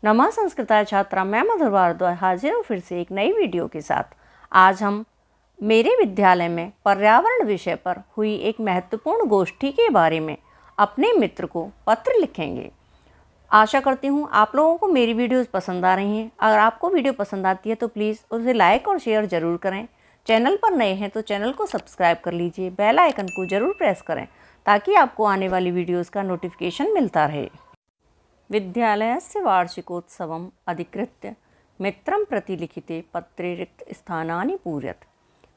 नमा संस्कृता छात्रा मैं मधुर भारद्वाज हाजिर हूँ फिर से एक नई वीडियो के साथ। आज हम मेरे विद्यालय में पर्यावरण विषय पर हुई एक महत्वपूर्ण गोष्ठी के बारे में अपने मित्र को पत्र लिखेंगे। आशा करती हूँ आप लोगों को मेरी वीडियोस पसंद आ रही हैं। अगर आपको वीडियो पसंद आती है तो प्लीज़ उसे लाइक और शेयर ज़रूर करें। चैनल पर नए हैं तो चैनल को सब्सक्राइब कर लीजिए, बेल आइकन को ज़रूर प्रेस करें ताकि आपको आने वाली वीडियोज़ का नोटिफिकेशन मिलता रहे। विद्यालयस्य वार्षिकोत्सवम् अधिकृत्य मित्रं प्रति लिखिते पत्रे रिक्तस्थानानि पूरयत।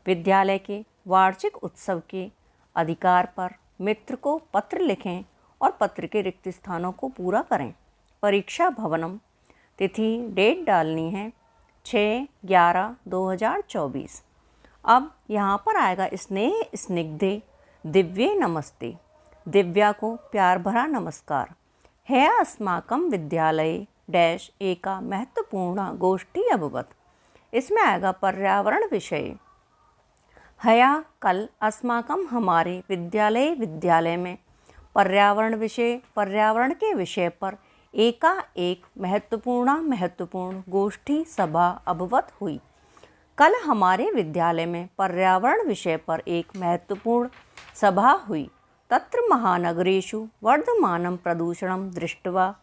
विद्यालय के वार्षिक उत्सव के अधिकार पर मित्र को पत्र लिखें और पत्र के रिक्त स्थानों को पूरा करें। परीक्षा भवनम, तिथि डेट डालनी है 6/11/2024। अब यहाँ पर आएगा स्नेह स्निग्धे दिव्ये नमस्ते। दिव्या को प्यार भरा नमस्कार। है अस्माकं विद्यालये डैश एका महत्वपूर्ण गोष्ठी अभवत। इसमें आएगा पर्यावरण विषय। हया कल अस्माकं हमारे विद्यालय में पर्यावरण के विषय पर एक महत्वपूर्ण गोष्ठी सभा अभवत हुई। कल हमारे विद्यालय में पर्यावरण विषय पर एक महत्वपूर्ण सभा हुई। तत्र महानगरेषु वर्धमानं प्रदूषणं दृष्ट्वा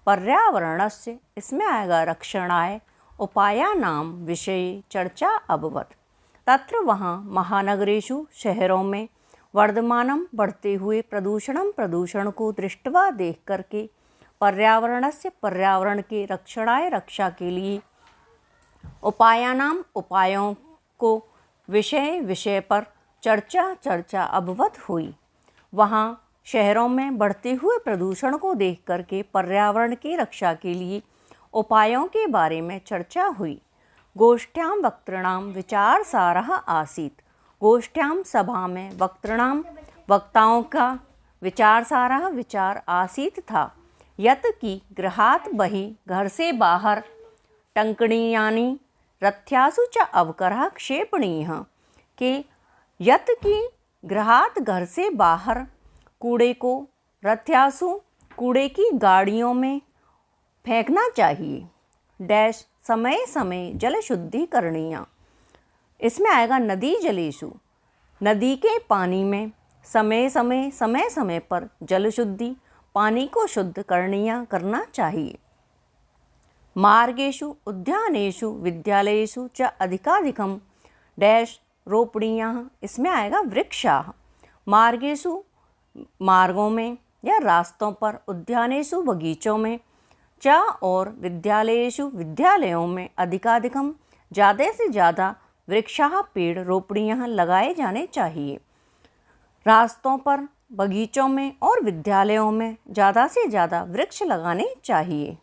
पर्यावरणस्य, इसमें आएगा रक्षणाय उपायानां विषये चर्चा अभवत। तत्र वहाँ महानगरेषु शहरों में वर्धमानं बढ़ते हुए प्रदूषण को दृष्ट्वा देख करके पर्यावरण के रक्षणाय रक्षा के लिए उपायों को विषय पर चर्चा अभवत हुई। वहाँ शहरों में बढ़ते हुए प्रदूषण को देख करके पर्यावरण की रक्षा के लिए उपायों के बारे में चर्चा हुई। गोष्ठ्यां वक्तॄणां विचारसारः आसीत्। गोष्ठ्यां सभा में वक्ताओं का विचारसारः विचार आसीत था। यत कि गृहात् बहिः, घर से बाहर, टंकणीयानि रथ्यासु च अवकरः क्षेपणीयः। के यत कि गृहात्, घर से बाहर, कूड़े को रथ्यासु, कूड़े की गाड़ियों में फेंकना चाहिए। डैश समय जल शुद्धिकरणीय। इसमें आएगा नदी जलेषु, नदी के पानी में समय पर जल शुद्धि, पानी को शुद्ध करना चाहिए। मार्गेषु उद्यानेषु विद्यालयेषु च अधिकाधिकम डैश रोपणीयाः। इसमें आएगा वृक्षाः। मार्गेषु, मार्गों में या रास्तों पर, उद्यानेषु बगीचों में, च और विद्यालयेषु विद्यालयों में, अधिकाधिकम ज़्यादा से ज़्यादा, वृक्षाः पेड़, रोपणीयाः लगाए जाने चाहिए। रास्तों पर, बगीचों में और विद्यालयों में ज़्यादा से ज़्यादा वृक्ष लगाने चाहिए।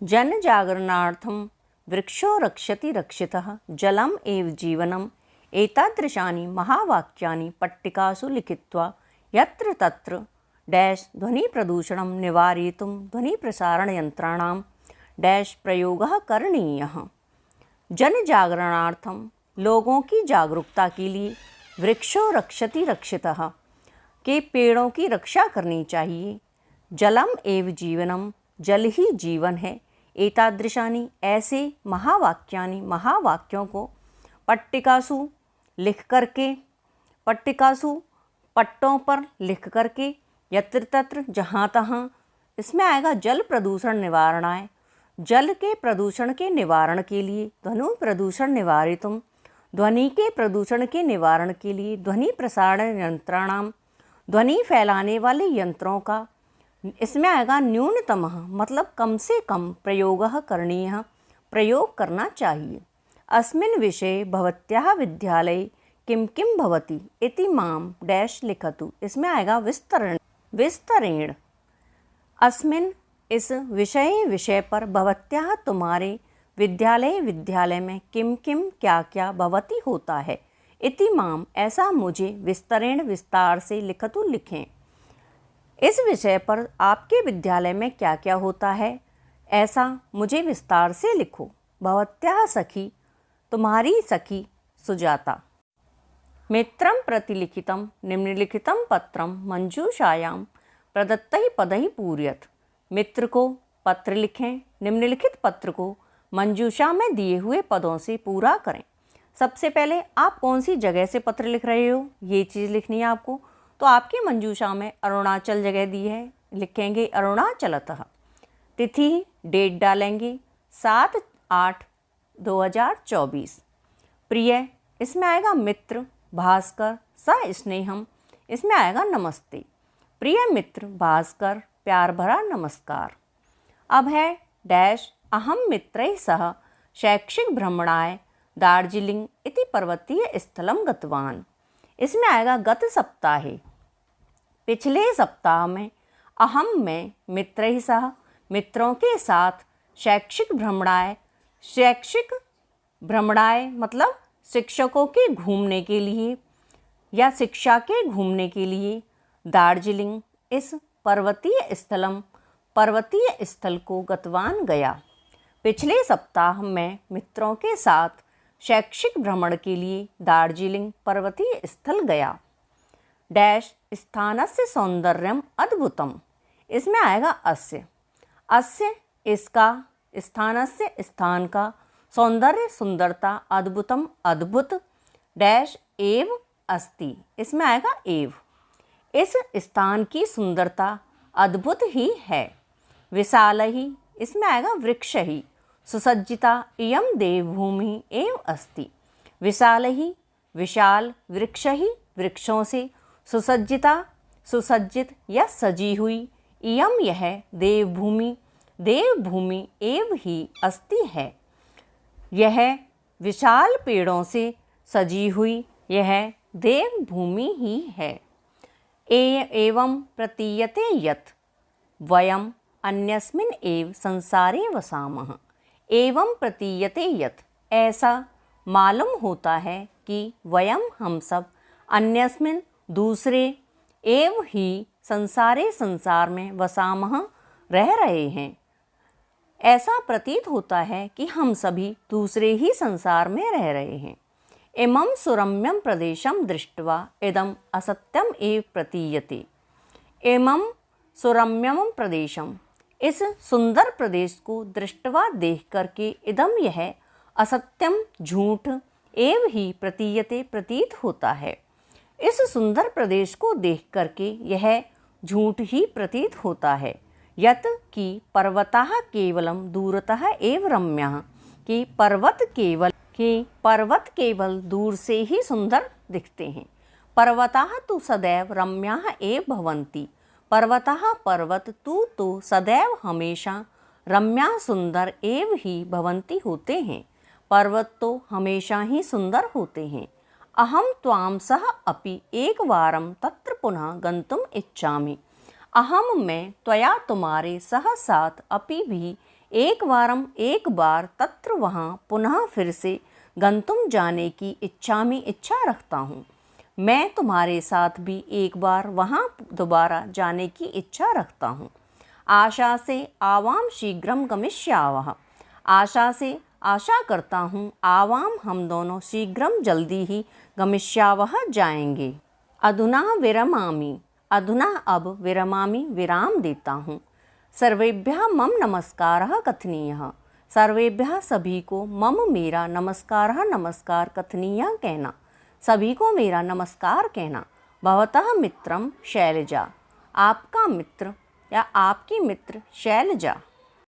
जन जागरणार्थम वृक्षो रक्षति रक्षितः जलम एव जीवनम। एतादृशानि महावाक्यानि पट्टिकासु लिखित्वा यत्र तत्र डैश ध्वनि प्रदूषणं निवारयितुं ध्वनि प्रसारण यंत्राणां डैश प्रयोगः करणीयः। जन जागरणार्थम, लोगों की जागरूकता के लिए, वृक्षो रक्षति रक्षितः, के पेड़ों की रक्षा करनी चाहिए। जलम एव जीवनम, जल ही जीवन है। एतादृशानि, ऐसे, महावाक्यानि, महावाक्यों को, पट्टिकासु, लिख करके, पट्टिकासु, पट्टों पर लिख करके, यत्र तत्र, जहाँ तहाँ। इसमें आएगा जल प्रदूषण निवारणाय, जल के प्रदूषण के निवारण के लिए। ध्वनि प्रदूषण निवारितुम, ध्वनि के प्रदूषण के निवारण के लिए। ध्वनि प्रसारण यंत्राणाम, ध्वनि फैलाने वाले यंत्रों का। इसमें आएगा न्यूनतमः, मतलब कम से कम, प्रयोगः करणीयः, प्रयोग करना चाहिए। अस्मिन् विषये भवत्याः विद्यालये किं भवति इति मां डैश लिखतु। इसमें आएगा विस्तरेण। अस्मिन्, इस विषय पर, भवत्याः, तुम्हारे, विद्यालय में, किं क्या भवति होता है, इति मां, ऐसा मुझे, विस्तरेण, विस्तार से, लिखतु, लिखें। इस विषय पर आपके विद्यालय में क्या क्या होता है, ऐसा मुझे विस्तार से लिखो। भवत्याः सखी, तुम्हारी सखी सुजाता। मित्रं प्रति लिखितं निम्नलिखितं पत्रं मंजूषायां प्रदत्तैः पदैः पूरयत। मित्र को पत्र लिखें निम्नलिखित पत्र को मंजूषा में दिए हुए पदों से पूरा करें। सबसे पहले आप कौन सी जगह से पत्र लिख रहे हो, ये चीज़ लिखनी है आपको। तो आपकी मंजूषा में अरुणाचल जगह दी है, लिखेंगे अरुणाचलतः। तिथि डेट डालेंगे 7/8/2024। प्रिय, इसमें आएगा मित्र। भास्कर सस्नेहम, इसमें आएगा नमस्ते। प्रिय मित्र भास्कर, प्यार भरा नमस्कार। अब है डैश अहम मित्रैः सह शैक्षिक भ्रमणाय दार्जिलिंग इति पर्वतीय स्थलम गतवान। इसमें आएगा गत सप्ताहे। पिछले सप्ताह में अहम में मित्रैः सह मित्रों के साथ शैक्षिक भ्रमणाय मतलब शिक्षकों के घूमने के लिए या शिक्षा के घूमने के लिए दार्जिलिंग इस पर्वतीय स्थल को गतवान गया। पिछले सप्ताह में मित्रों के साथ शैक्षिक भ्रमण के लिए दार्जिलिंग पर्वतीय स्थल गया। डैश स्थानस्य सौंदर्यम अद्भुतम, इसमें आएगा अस्य। अस्य इसका, स्थानस्य स्थान का, सौंदर्य सुंदरता, अद्भुतम अद्भुत, डैश एव अस्ति, इसमें आएगा एव। इस स्थान की सुंदरता अद्भुत ही है। विशाल ही, इसमें आएगा वृक्ष ही। सुसज्जिता इयं देवभूमि एव अस्ति। विशाल ही, विशाल, वृक्ष ही, वृक्षों से, सुसज्जिता, सुसज्जित या सजी हुई, इयं यह, देवभूमि, देवभूमि एव ही अस्ति है, यह विशाल पेड़ों से सजी हुई यह देवभूमि ही है। एवं प्रतीयते यत् वयम् अन्यस्मिन् एव संसारे वसामः। एवं प्रतीयते यत्, ऐसा मालूम होता है कि वयम हम सब, अन्यस्मिन् दूसरे, एव ही संसारे संसार में, वसामः रह रहे हैं। ऐसा प्रतीत होता है कि हम सभी दूसरे ही संसार में रह रहे हैं। इमं सुरम्यं प्रदेशं दृष्ट्वा इदम् असत्यम एव प्रतीयते। इमं सुरम्यं प्रदेशम, इस सुंदर प्रदेश को दृष्ट्वा देख करके, इदम यह, असत्यम झूठ, एव ही प्रतीयते प्रतीत होता है। इस सुंदर प्रदेश को देख करके यह झूठ ही प्रतीत होता है। यत् कि पर्वतः केवलम दूरतः एव रम्यः, कि पर्वत केवल दूर से ही सुंदर दिखते हैं। पर्वतः तु सदैव रम्याः एव भवन्ति। पर्वतः पर्वत तु तो सदैव हमेशा रम्या सुंदर एव ही भवन्ति होते हैं। पर्वत तो हमेशा ही सुंदर होते हैं। अहम त्वां सह अपि एकवारं तत्र पुनः गन्तुम् इच्छामि। अहम मैं त्वया तुम्हारे सह साथ अपि भी एक बार तत्र वहाँ पुनः फिर से गंतुम जाने की इच्छा रखता हूँ। मैं तुम्हारे साथ भी एक बार वहाँ दोबारा जाने की इच्छा रखता हूँ। आशा से आवाम शीघ्रम गमिष्यावः, आशा से आशा करता हूँ, आवाम हम दोनों, शीघ्रम जल्दी ही, गमिष्यावः जाएंगे। अधुना विरमामि, अधुना अब, विरमामि विराम देता हूँ। सर्वेभ्यः मम नमस्कारः कथनीयः, सर्वेभ्यः सभी को, मम मेरा, नमस्कारः नमस्कार, कथनीयः कहना, सभी को मेरा नमस्कार कहना। भवतः मित्रम शैलजा, आपका मित्र या आपकी मित्र शैलजा।